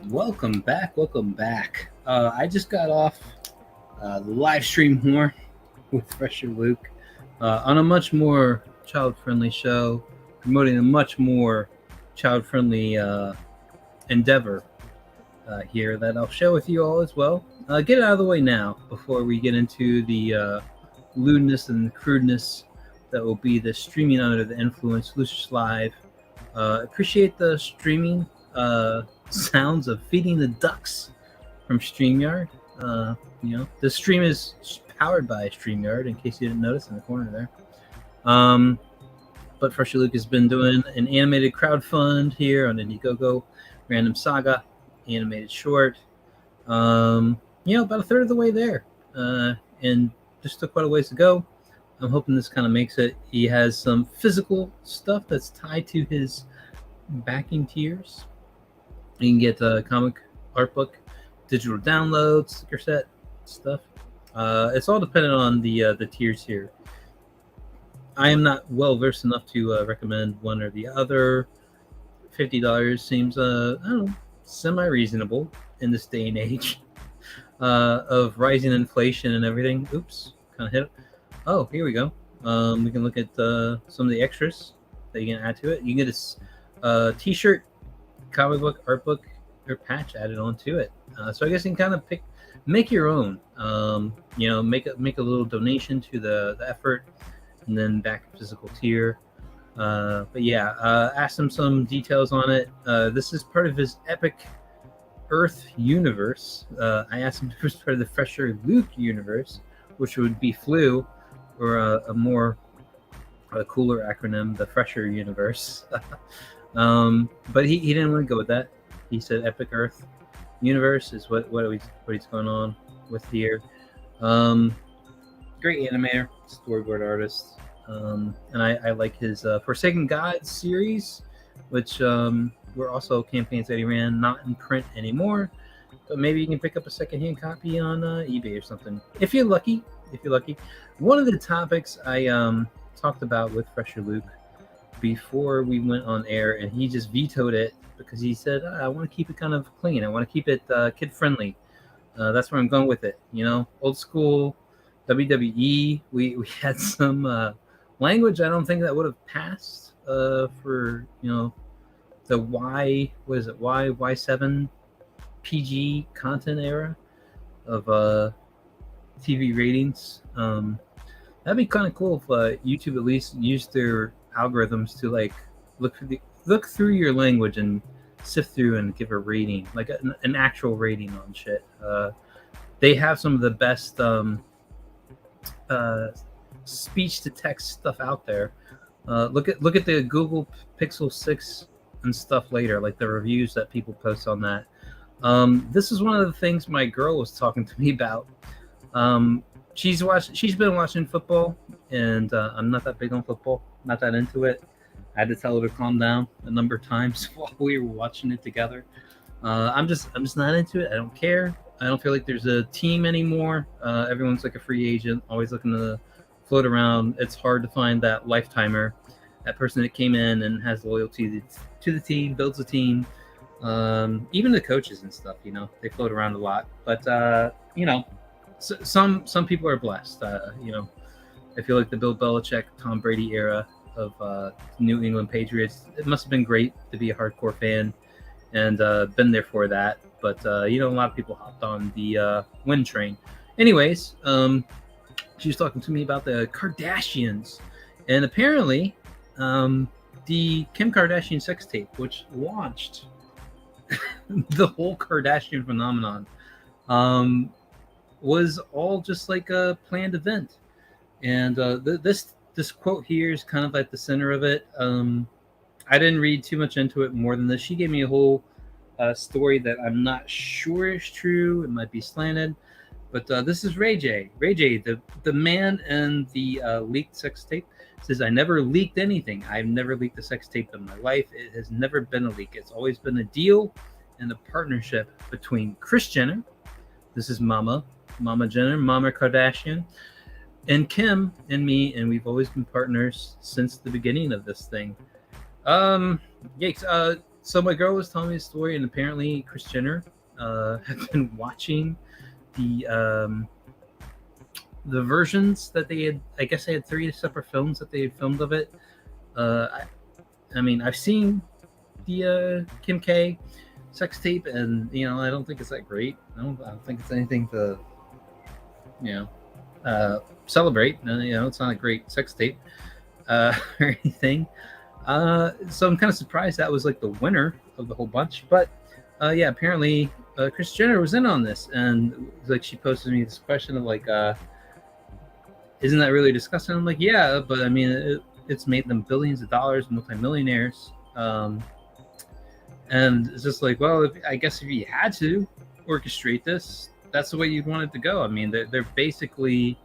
Welcome back. Welcome back. I just got off the live stream more with Fresher Luke on a much more child friendly show, promoting a much more child friendly endeavor here that I'll share with you all as well. Get it out of the way now before we get into the lewdness and crudeness that will be the streaming under the influence, Lucius Live. Appreciate the streaming sounds of feeding the ducks from StreamYard. The stream is powered by StreamYard, in case you didn't notice in the corner there. But Fresher Luke has been doing an animated crowdfund here on Indiegogo, Random Saga, animated short. About a third of the way there, and just took quite a ways to go. I'm hoping this kind of makes it. He has some physical stuff that's tied to his backing tiers. You can get a comic art book, digital download, sticker set stuff. It's all dependent on the tiers here. I am not well versed enough to recommend one or the other. $50 seems semi reasonable in this day and age of rising inflation and everything. Oops, kind of hit it. Oh, here we go. We can look at some of the extras that you can add to it. You can get a T-shirt, comic book, art book, or patch added onto it. So I guess you can kind of make your own. Make a little donation to the effort, and then back a physical tier. Ask him some details on it. This is part of his Epic Earth universe. I asked him if it was part of the Fresher Luke universe, which would be Flu, or a cooler acronym, the Fresher universe. But he didn't want to go with that. He said Epic Earth universe is what he's going on with here. Great animator, storyboard artist, and I like his Forsaken Gods series, which were also campaigns that he ran, not in print anymore. But maybe you can pick up a secondhand copy on eBay or something if you're lucky. One of the topics I talked about with Fresher Luke before we went on air, and he just vetoed it because he said, I want to keep it kind of clean. I want to keep it kid friendly. That's where I'm going with it. Old school WWE. We had some language I don't think that would have passed for the Y7 PG content era of TV ratings. That'd be kind of cool if YouTube at least used their algorithms to like look through your language and sift through and give a rating, like an actual rating on shit. They have some of the best speech to text stuff out there. Look at the Google Pixel 6 and stuff later, like the reviews that people post on that. This is one of the things my girl was talking to me about. She's been watching football, and I'm not that big on football, not that into it. I had to tell her to calm down a number of times while we were watching it together. I'm just not into it. I don't care. I don't feel like there's a team anymore. Everyone's like a free agent, always looking to float around. It's hard to find that lifetimer, that person that came in and has loyalty to the team, builds a team. Even the coaches and stuff, they float around a lot. But some people are blessed. I feel like the Bill Belichick, Tom Brady era of New England Patriots, it must have been great to be a hardcore fan and been there for that. But a lot of people hopped on the win train. Anyways, she was talking to me about the Kardashians, and apparently the Kim Kardashian sex tape, which launched the whole Kardashian phenomenon, was all just like a planned event. And this quote here is kind of at the center of it. I didn't read too much into it more than this. She gave me a whole story that I'm not sure is true. It might be slanted. But this is Ray J. Ray J, the man in the leaked sex tape, says, I never leaked anything. I've never leaked a sex tape in my life. It has never been a leak. It's always been a deal and a partnership between Kris Jenner, this is Mama Jenner, Mama Kardashian, and Kim and me, and we've always been partners since the beginning of this thing. Yikes. So my girl was telling me a story, and apparently Kris Jenner had been watching the versions that they had. I guess they had 3 separate films that they had filmed of it. I mean, I've seen the Kim K sex tape, and I don't think it's that great. I don't think it's anything to celebrate. It's not a great sex tape or anything. So I'm kind of surprised that was like the winner of the whole bunch. But yeah, apparently Kris Jenner was in on this, and like she posted me this question of like, isn't that really disgusting? I'm like, yeah, but I mean, it's made them billions of dollars, multimillionaires. And it's just like, well, I guess if you had to orchestrate this, that's the way you'd want it to go. I mean, they're basically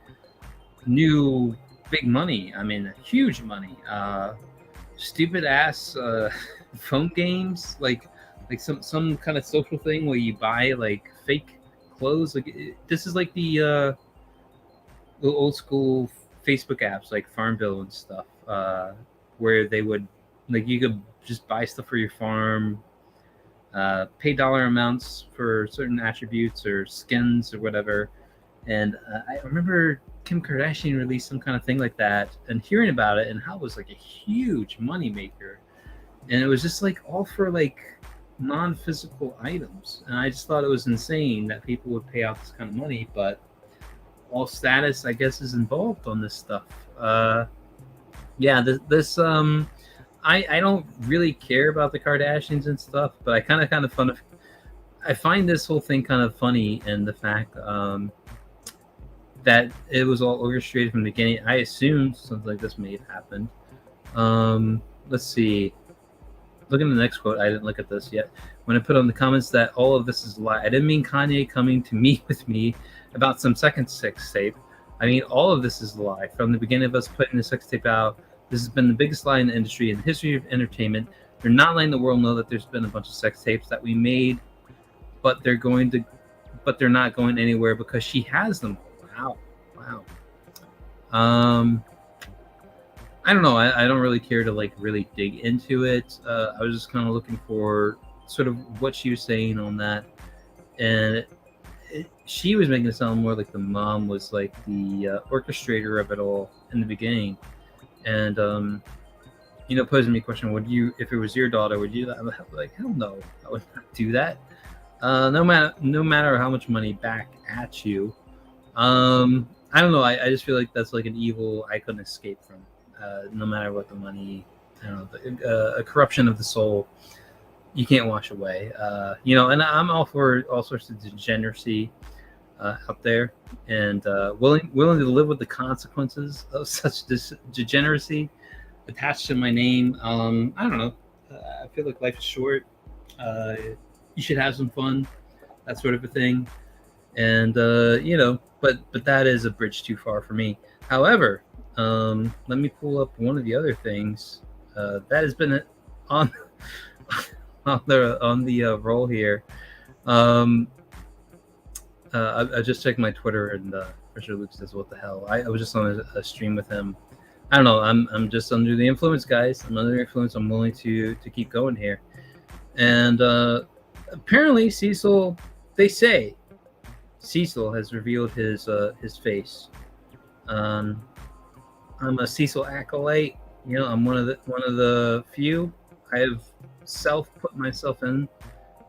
new big money. I mean, huge money. Stupid ass phone games, like some kind of social thing where you buy like fake clothes. Like this is like the old school Facebook apps like Farmville and stuff, where they would like you could just buy stuff for your farm, pay dollar amounts for certain attributes or skins or whatever. And I remember Kim Kardashian released some kind of thing like that, and hearing about it and how it was like a huge money maker, and it was just like all for like non-physical items. And I just thought it was insane that people would pay out this kind of money, but all status, I guess, is involved on this stuff. Yeah, this I don't really care about the Kardashians and stuff, but I kind of I find this whole thing kind of funny, and the fact that it was all orchestrated from the beginning. I assume something like this may have happened. Let's see. Look at the next quote. I didn't look at this yet. When I put on the comments that all of this is a lie, I didn't mean Kanye coming to meet with me about some second sex tape. I mean, all of this is a lie. From the beginning of us putting the sex tape out, this has been the biggest lie in the industry, in the history of entertainment. They're not letting the world know that there's been a bunch of sex tapes that we made, but they're not going anywhere because she has them. Wow. I don't know. I don't really care to like really dig into it. I was just kind of looking for sort of what she was saying on that, and she was making it sound more like the mom was like the orchestrator of it all in the beginning, and posing me a question: would you, if it was your daughter, would you? I'm like, hell no, I would not do that. No matter how much money back at you. I don't know. I just feel like that's like an evil I couldn't escape from. No matter what the money, I don't know, a corruption of the soul, you can't wash away. And I'm all for all sorts of degeneracy out there, and willing to live with the consequences of such degeneracy attached to my name. I don't know. I feel like life is short. You should have some fun, that sort of a thing. And but that is a bridge too far for me. However, let me pull up one of the other things that has been on the roll here. I just checked my Twitter, and Richard Luke says, "What the hell?" I was just on a stream with him. I don't know. I'm just under the influence, guys. I'm under the influence. I'm willing to keep going here. And apparently, Cecil. They say Cecil has revealed his face. I'm a Cecil acolyte. I'm one of the few. I have put myself in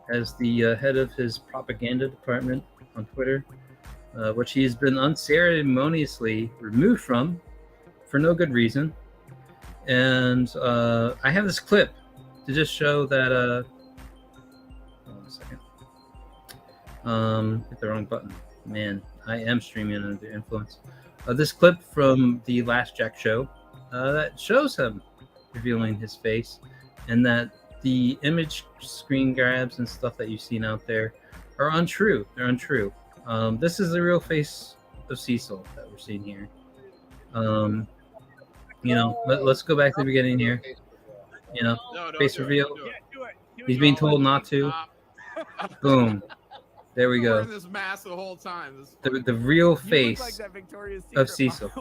as the head of his propaganda department on Twitter, which he's been unceremoniously removed from for no good reason. And I have this clip to just show that. Hold on a second. Hit the wrong button. Man, I am streaming under the influence. This clip from the last Jack show that shows him revealing his face, and that the image screen grabs and stuff that you've seen out there are untrue. They're untrue. This is the real face of Cecil that we're seeing here. Let's go back to the beginning here. Face reveal. He's being told not to. Boom. There we go. This mask the whole time. The real face of Cecil.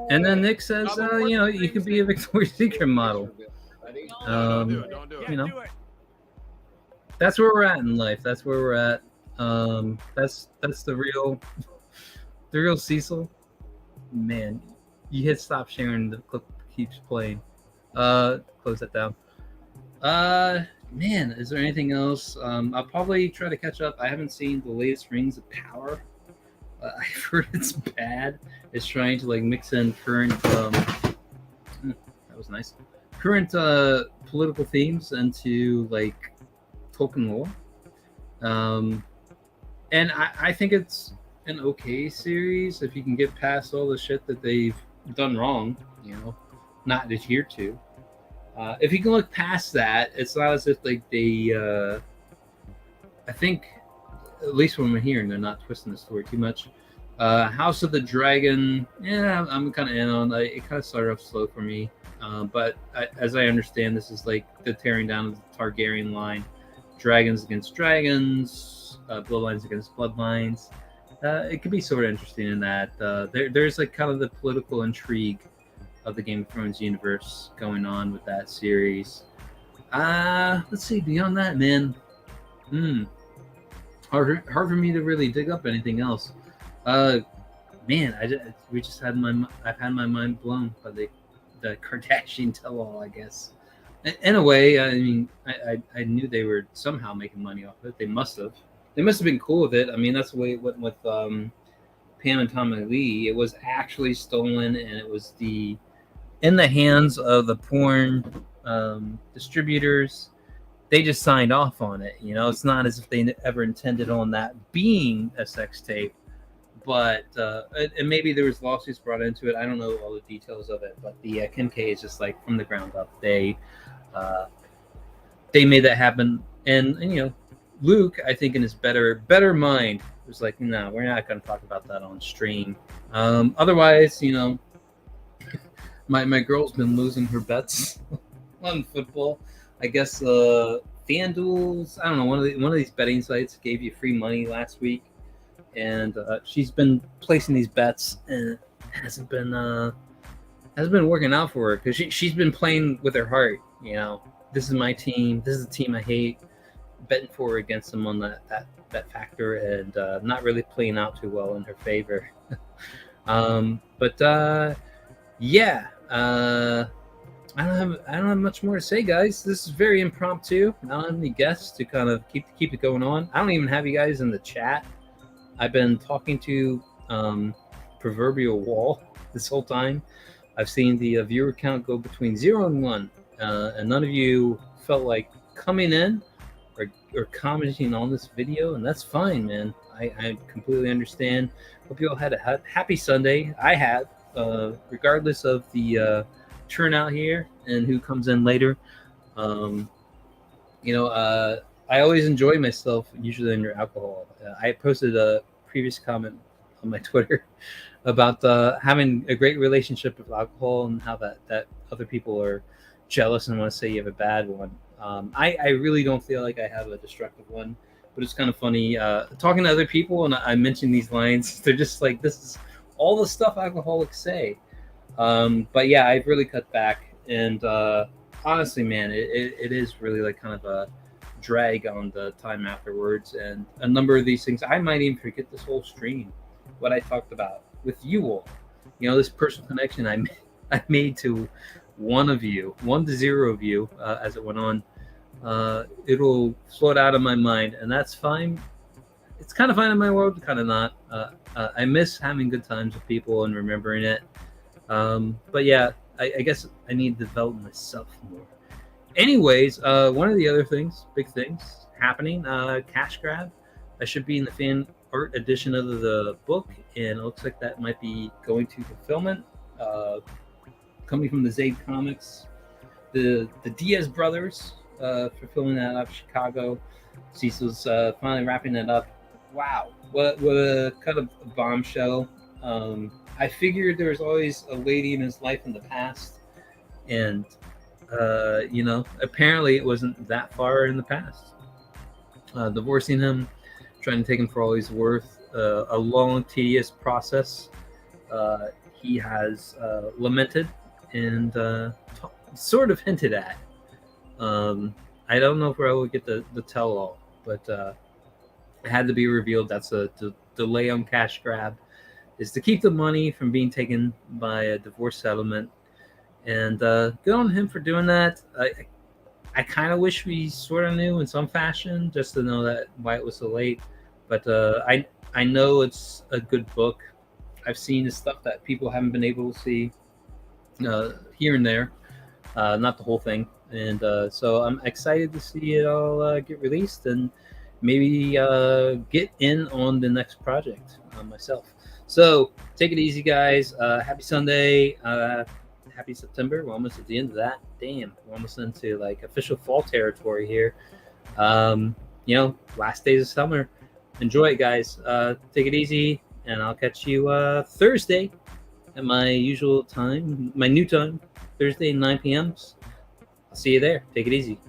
And then Nick says, you can be a Victoria's Secret model. Don't do it. Don't do it. You know, that's where we're at in life. That's where we're at. That's the real Cecil. Man, you hit stop sharing. The clip keeps playing. Close that down. Man, is there anything else? I'll probably try to catch up. I haven't seen the latest Rings of Power. I've heard it's bad. It's trying to like mix in current. That was nice. Current political themes into like Tolkien lore. And I think it's an okay series if you can get past all the shit that they've done wrong. You know, not adhered to. If you can look past that, it's not as if like they. I think, at least when we're hearing, they're not twisting the story too much. House of the Dragon, yeah, I'm kind of in on. It kind of started off slow for me, but as I understand, this is like the tearing down of the Targaryen line, dragons against dragons, bloodlines against bloodlines. It could be sort of interesting in that there's like kind of the political intrigue of the Game of Thrones universe going on with that series. Let's see, beyond that, man, hard for me to really dig up anything else. Man, I've had my mind blown by the Kardashian tell-all, I guess. In a way, I mean, I knew they were somehow making money off of it. They must have been cool with it. I mean, that's the way it went with Pam and Tommy Lee. It was actually stolen, and it was in the hands of the porn distributors. They just signed off on it. You know, it's not as if they ever intended on that being a sex tape. But and maybe there was lawsuits brought into it. I don't know all the details of it. But the Kim K is just like from the ground up. They made that happen. And you know, Luke, I think in his better mind, was like, no, we're not going to talk about that on stream. Otherwise, you know, my girl's been losing her bets on football. I guess FanDuel's, I don't know, one of these betting sites gave you free money last week, and she's been placing these bets, and it hasn't been working out for her because she's been playing with her heart. You know, this is my team. This is the team I hate. Betting for or against them on that factor, and not really playing out too well in her favor. Yeah. I don't have much more to say, guys. This is very impromptu. I don't have any guests to kind of keep it going on. I don't even have you guys in the chat. I've been talking to proverbial wall this whole time. I've seen the viewer count go between 0 and 1, and none of you felt like coming in or commenting on this video, and that's fine, man. I completely understand. Hope you all had a happy Sunday. I have, regardless of the turnout here and who comes in later. You know, I always enjoy myself, usually under alcohol. I posted a previous comment on my Twitter about having a great relationship with alcohol and how that other people are jealous and want to say you have a bad one. I really don't feel like I have a destructive one, but it's kind of funny talking to other people, and I mention these lines. They're just like, this is all the stuff alcoholics say. But yeah, I've really cut back, and honestly, man, it is really like kind of a drag on the time afterwards, and a number of these things I might even forget this whole stream, what I talked about with you all. You know, this personal connection I made to one to zero of you as it went on. It'll float out of my mind, and that's fine. It's kind of fine in my world, kind of not. I miss having good times with people and remembering it. But yeah, I guess I need to develop myself more. Anyways, one of the other big things happening, cash grab. I should be in the fan art edition of the book, and it looks like that might be going to fulfillment. Coming from the Zaid Comics, the Diaz brothers, fulfilling that out of Chicago. Cecil's finally wrapping it up. Wow, what a kind of bombshell. I figured there was always a lady in his life in the past, and you know, apparently it wasn't that far in the past. Divorcing him, trying to take him for all he's worth, a long, tedious process. He has lamented and sort of hinted at I don't know if I will get the tell all, but it had to be revealed. That's a delay on cash grab, is to keep the money from being taken by a divorce settlement. And good on him for doing that. I kind of wish we sort of knew in some fashion, just to know that why it was so late. But I know it's a good book. I've seen the stuff that people haven't been able to see here and there, not the whole thing. And so I'm excited to see it all get released and maybe get in on the next project myself. So take it easy, guys. Happy Sunday. Happy September. We're almost at the end of that. Damn, we're almost into like official fall territory here. Last days of summer. Enjoy it, guys. Take it easy, and I'll catch you Thursday at my usual time, my new time, Thursday 9 p.m. I'll see you there. Take it easy.